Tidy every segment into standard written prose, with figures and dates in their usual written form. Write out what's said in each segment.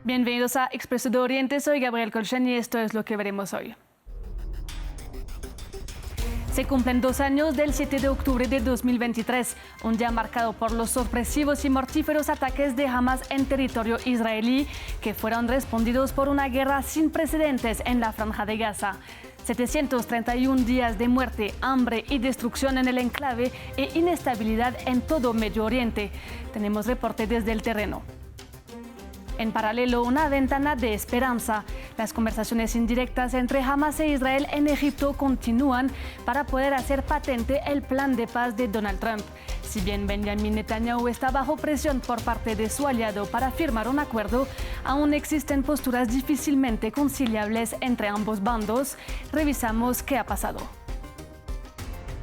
Bienvenidos a Expreso de Oriente, soy Gabriel Colchen y esto es lo que veremos hoy. Se cumplen 2 años del 7 de octubre de 2023, un día marcado por los sorpresivos y mortíferos ataques de Hamas en territorio israelí, que fueron respondidos por una guerra sin precedentes en la Franja de Gaza. 731 días de muerte, hambre y destrucción en el enclave e inestabilidad en todo Medio Oriente. Tenemos reporte desde el terreno. En paralelo, una ventana de esperanza. Las conversaciones indirectas entre Hamas e Israel en Egipto continúan para poder hacer patente el plan de paz de Donald Trump. Si bien Benjamin Netanyahu está bajo presión por parte de su aliado para firmar un acuerdo, aún existen posturas difícilmente conciliables entre ambos bandos. Revisamos qué ha pasado.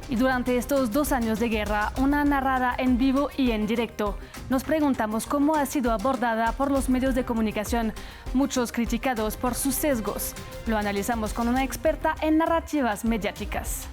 Y durante estos 2 años de guerra, una narrada en vivo y en directo. Nos preguntamos cómo ha sido abordada por los medios de comunicación, muchos criticados por sus sesgos. Lo analizamos con una experta en narrativas mediáticas.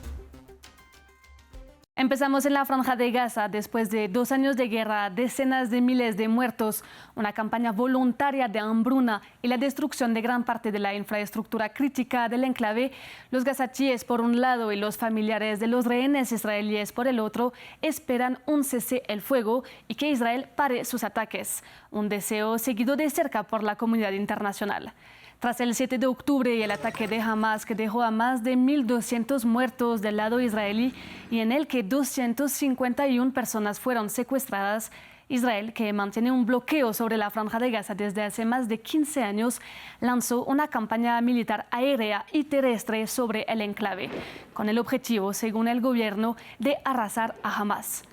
Empezamos en la Franja de Gaza. Después de 2 años de guerra, decenas de miles de muertos, una campaña voluntaria de hambruna y la destrucción de gran parte de la infraestructura crítica del enclave, los gazatíes por un lado y los familiares de los rehenes israelíes por el otro esperan un cese el fuego y que Israel pare sus ataques, un deseo seguido de cerca por la comunidad internacional. Tras el 7 de octubre y el ataque de Hamas que dejó a más de 1.200 muertos del lado israelí y en el que 251 personas fueron secuestradas, Israel, que mantiene un bloqueo sobre la Franja de Gaza desde hace más de 15 años, lanzó una campaña militar aérea y terrestre sobre el enclave, con el objetivo, según el gobierno, de arrasar a Hamas.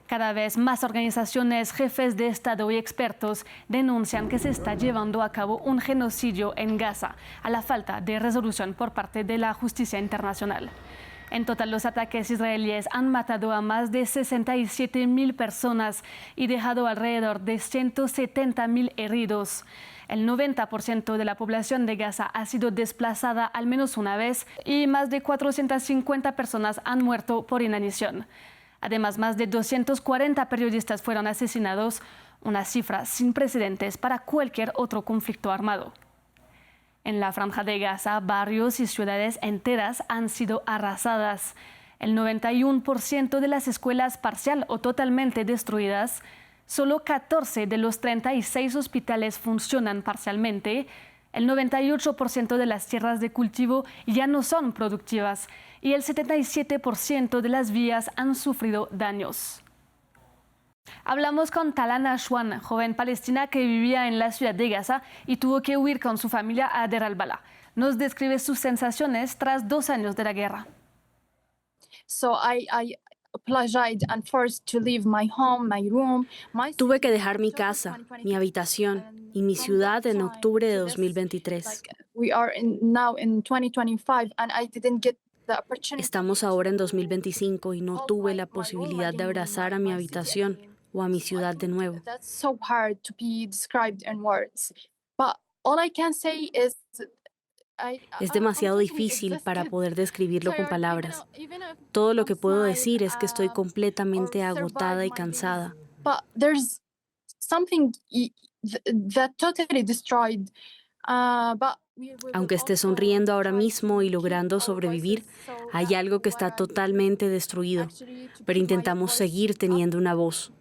Cada vez más organizaciones, jefes de Estado y expertos denuncian que se está llevando a cabo un genocidio en Gaza, a la falta de resolución por parte de la justicia internacional. En total, los ataques israelíes han matado a más de 67.000 personas y dejado alrededor de 170.000 heridos. El 90% de la población de Gaza ha sido desplazada al menos una vez y más de 450 personas han muerto por inanición. Además, más de 240 periodistas fueron asesinados, una cifra sin precedentes para cualquier otro conflicto armado. En la Franja de Gaza, barrios y ciudades enteras han sido arrasadas. El 91% de las escuelas parcial o totalmente destruidas. Solo 14 de los 36 hospitales funcionan parcialmente. El 98% de las tierras de cultivo ya no son productivas y el 77% de las vías han sufrido daños. Hablamos con Talana Shwan, joven palestina que vivía en la ciudad de Gaza y tuvo que huir con su familia a Deir al-Balah. Nos describe sus sensaciones tras 2 años de la guerra. Tuve que dejar mi casa, mi habitación y mi ciudad en octubre de 2023. Estamos ahora en 2025 y no tuve la posibilidad de abrazar a mi habitación o a mi ciudad de nuevo. Es demasiado difícil para poder describirlo con palabras. Todo lo que puedo decir es que estoy completamente agotada y cansada. Aunque esté sonriendo ahora mismo y logrando sobrevivir, hay algo que está totalmente destruido, pero intentamos seguir teniendo una voz.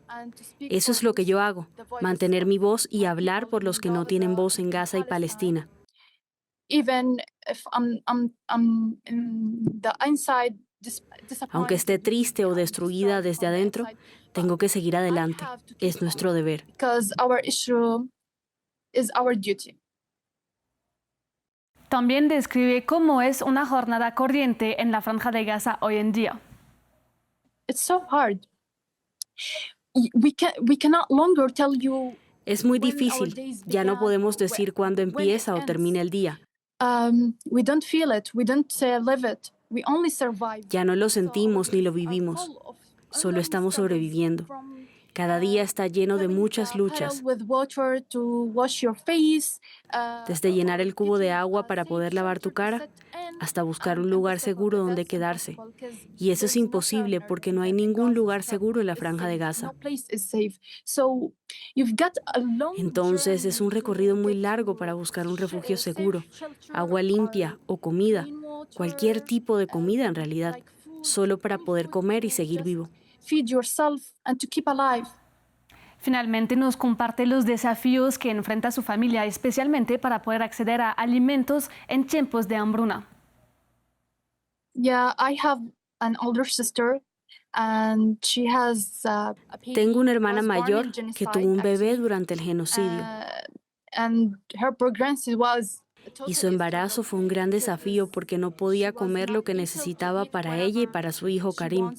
Eso es lo que yo hago, mantener mi voz y hablar por los que no tienen voz en Gaza y Palestina. Aunque esté triste o destruida desde adentro, tengo que seguir adelante. Es nuestro deber. También describe cómo es una jornada corriente en la Franja de Gaza hoy en día. Es muy difícil. Ya no podemos decir cuándo empieza o termina el día. Ya no lo sentimos ni lo vivimos. Solo estamos sobreviviendo. Cada día está lleno de muchas luchas, desde llenar el cubo de agua para poder lavar tu cara hasta buscar un lugar seguro donde quedarse. Y eso es imposible porque no hay ningún lugar seguro en la Franja de Gaza. Entonces es un recorrido muy largo para buscar un refugio seguro, agua limpia o comida, cualquier tipo de comida en realidad, solo para poder comer y seguir vivo. Finalmente nos comparte los desafíos que enfrenta su familia, especialmente para poder acceder a alimentos en tiempos de hambruna. Tengo una hermana mayor que tuvo un bebé durante el genocidio y su embarazo fue un gran desafío porque no podía comer lo que necesitaba para ella y para su hijo Karim.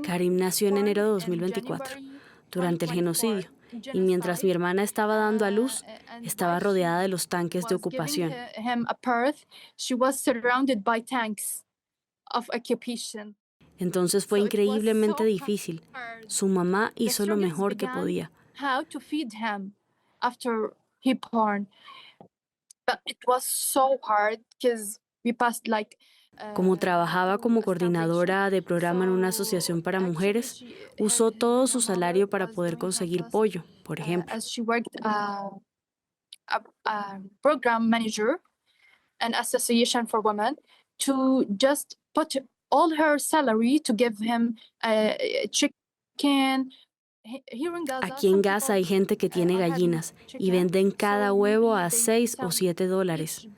Karim nació en enero de 2024, durante el genocidio, y mientras mi hermana estaba dando a luz, estaba rodeada de los tanques de ocupación. Entonces fue increíblemente difícil. Su mamá hizo lo mejor que podía. Como trabajaba como coordinadora de programa en una asociación para mujeres, usó todo su salario para poder conseguir pollo, por ejemplo. Aquí en Gaza hay gente que tiene gallinas y venden cada huevo a $6 o $7.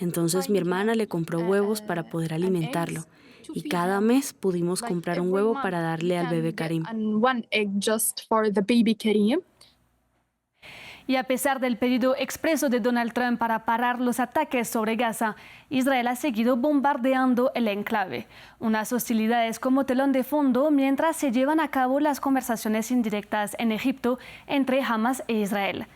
Entonces mi hermana le compró huevos para poder alimentarlo y cada mes pudimos comprar un huevo para darle al bebé Karim. Y a pesar del pedido expreso de Donald Trump para parar los ataques sobre Gaza, Israel ha seguido bombardeando el enclave. Unas hostilidades como telón de fondo mientras se llevan a cabo las conversaciones indirectas en Egipto entre Hamas e Israel.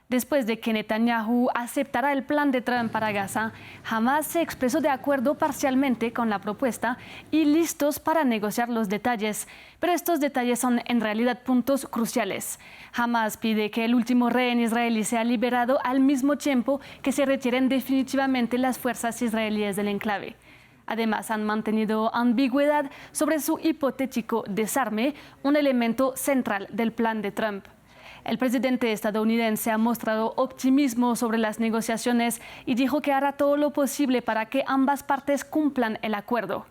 Después de que Netanyahu aceptara el plan de Trump para Gaza, Hamas se expresó de acuerdo parcialmente con la propuesta y listos para negociar los detalles. Pero estos detalles son en realidad puntos cruciales. Hamas pide que el último rehén israelí sea liberado al mismo tiempo que se retiren definitivamente las fuerzas israelíes del enclave. Además, han mantenido ambigüedad sobre su hipotético desarme, un elemento central del plan de Trump. El presidente estadounidense ha mostrado optimismo sobre las negociaciones y dijo que hará todo lo posible para que ambas partes cumplan el acuerdo.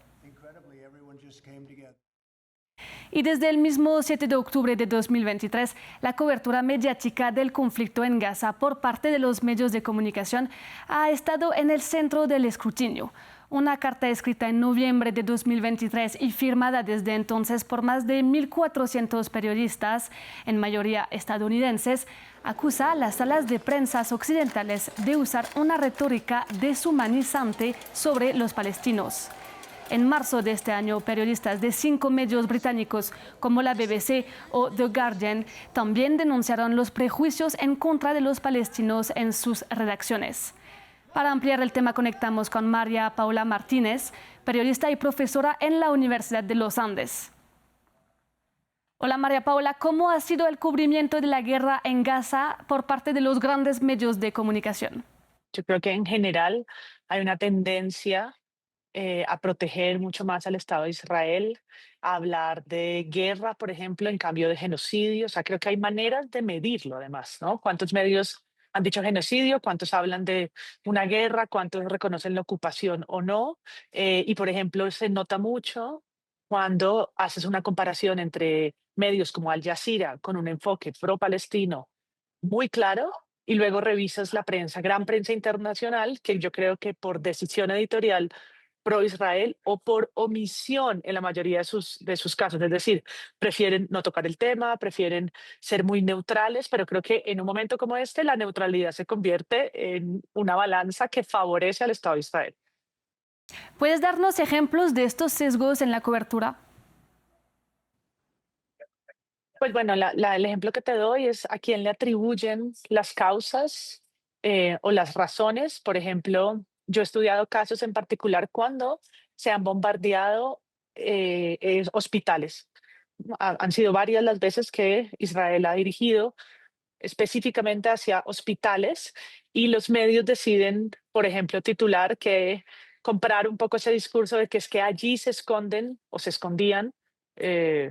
Y desde el mismo 7 de octubre de 2023, la cobertura mediática del conflicto en Gaza por parte de los medios de comunicación ha estado en el centro del escrutinio. Una carta escrita en noviembre de 2023 y firmada desde entonces por más de 1.400 periodistas, en mayoría estadounidenses, acusa a las salas de prensa occidentales de usar una retórica deshumanizante sobre los palestinos. En marzo de este año, periodistas de 5 medios británicos como la BBC o The Guardian también denunciaron los prejuicios en contra de los palestinos en sus redacciones. Para ampliar el tema conectamos con María Paula Martínez, periodista y profesora en la Universidad de los Andes. Hola María Paula, ¿cómo ha sido el cubrimiento de la guerra en Gaza por parte de los grandes medios de comunicación? Yo creo que en general hay una tendencia a proteger mucho más al Estado de Israel, a hablar de guerra, por ejemplo, en cambio de genocidio. O sea, creo que hay maneras de medirlo además, ¿no? ¿Cuántos medios han dicho genocidio? ¿Cuántos hablan de una guerra? ¿Cuántos reconocen la ocupación o no? Y, por ejemplo, se nota mucho cuando haces una comparación entre medios como Al Jazeera con un enfoque pro-palestino muy claro y luego revisas la prensa, gran prensa internacional, que yo creo que por decisión editorial pro-Israel o por omisión en la mayoría de sus casos. Es decir, prefieren no tocar el tema, prefieren ser muy neutrales, pero creo que en un momento como este la neutralidad se convierte en una balanza que favorece al Estado de Israel. ¿Puedes darnos ejemplos de estos sesgos en la cobertura? Pues bueno, el ejemplo que te doy es a quién le atribuyen las causas o las razones. Por ejemplo, yo he estudiado casos en particular cuando se han bombardeado hospitales. Han sido varias las veces que Israel ha dirigido específicamente hacia hospitales y los medios deciden, por ejemplo, titular que comprar un poco ese discurso de que es que allí se esconden o se escondían eh,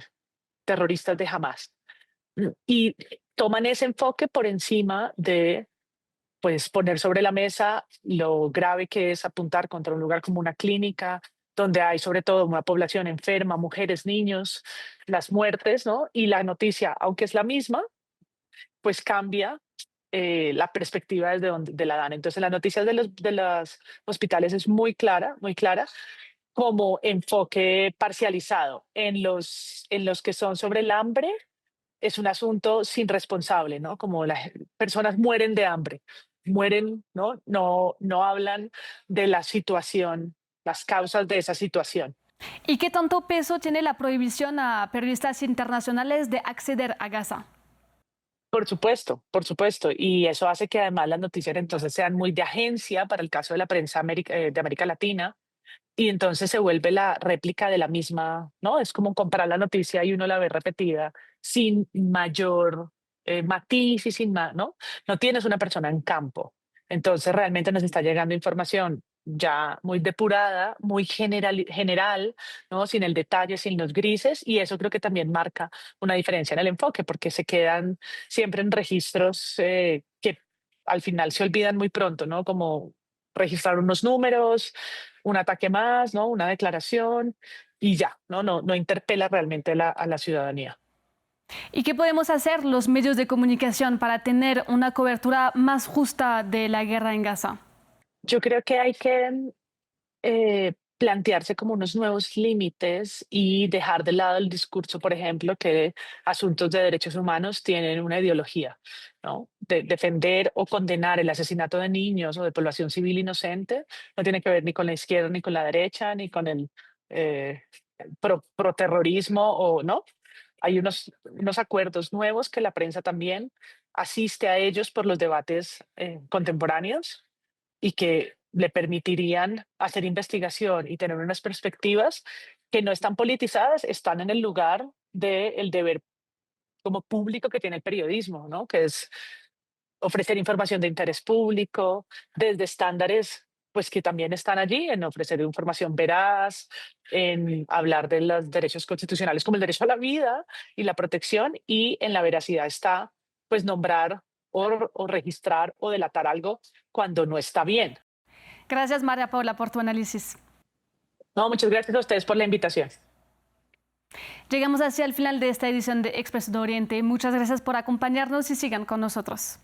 terroristas de Hamas. Y toman ese enfoque por encima de pues poner sobre la mesa lo grave que es apuntar contra un lugar como una clínica, donde hay sobre todo una población enferma, mujeres, niños, las muertes, ¿no? Y la noticia, aunque es la misma, pues cambia la perspectiva desde donde de la dan. Entonces, las noticias de los hospitales es muy clara, como enfoque parcializado. En los que son sobre el hambre, es un asunto sin responsable, ¿no? Como las personas mueren de hambre, mueren, ¿no? No hablan de la situación, las causas de esa situación. ¿Y qué tanto peso tiene la prohibición a periodistas internacionales de acceder a Gaza? Por supuesto. Y eso hace que además las noticias entonces sean muy de agencia para el caso de la prensa de América Latina. Y entonces se vuelve la réplica de la misma, ¿no? Es como comparar la noticia y uno la ve repetida sin mayor matiz y sin más, ¿no? No tienes una persona en campo. Entonces realmente nos está llegando información ya muy depurada, muy general, ¿no? Sin el detalle, sin los grises. Y eso creo que también marca una diferencia en el enfoque, porque se quedan siempre en registros que al final se olvidan muy pronto, ¿no? Como registrar unos números, un ataque más, ¿no? Una declaración y ya, no interpela realmente a la ciudadanía. ¿Y qué podemos hacer los medios de comunicación para tener una cobertura más justa de la guerra en Gaza? Yo creo que hay que plantearse como unos nuevos límites y dejar de lado el discurso, por ejemplo, que asuntos de derechos humanos tienen una ideología, ¿no? Defender o condenar el asesinato de niños o de población civil inocente no tiene que ver ni con la izquierda, ni con la derecha, ni con el eh, proterrorismo o no. Hay unos acuerdos nuevos que la prensa también asiste a ellos por los debates contemporáneos y que le permitirían hacer investigación y tener unas perspectivas que no están politizadas, están en el lugar del deber como público que tiene el periodismo, ¿no? Que es ofrecer información de interés público, desde estándares pues que también están allí en ofrecer información veraz, en hablar de los derechos constitucionales como el derecho a la vida y la protección, y en la veracidad está pues nombrar o registrar o delatar algo cuando no está bien. Gracias, María Paula, por tu análisis. No, muchas gracias a ustedes por la invitación. Llegamos hacia el final de esta edición de Expreso de Oriente. Muchas gracias por acompañarnos y sigan con nosotros.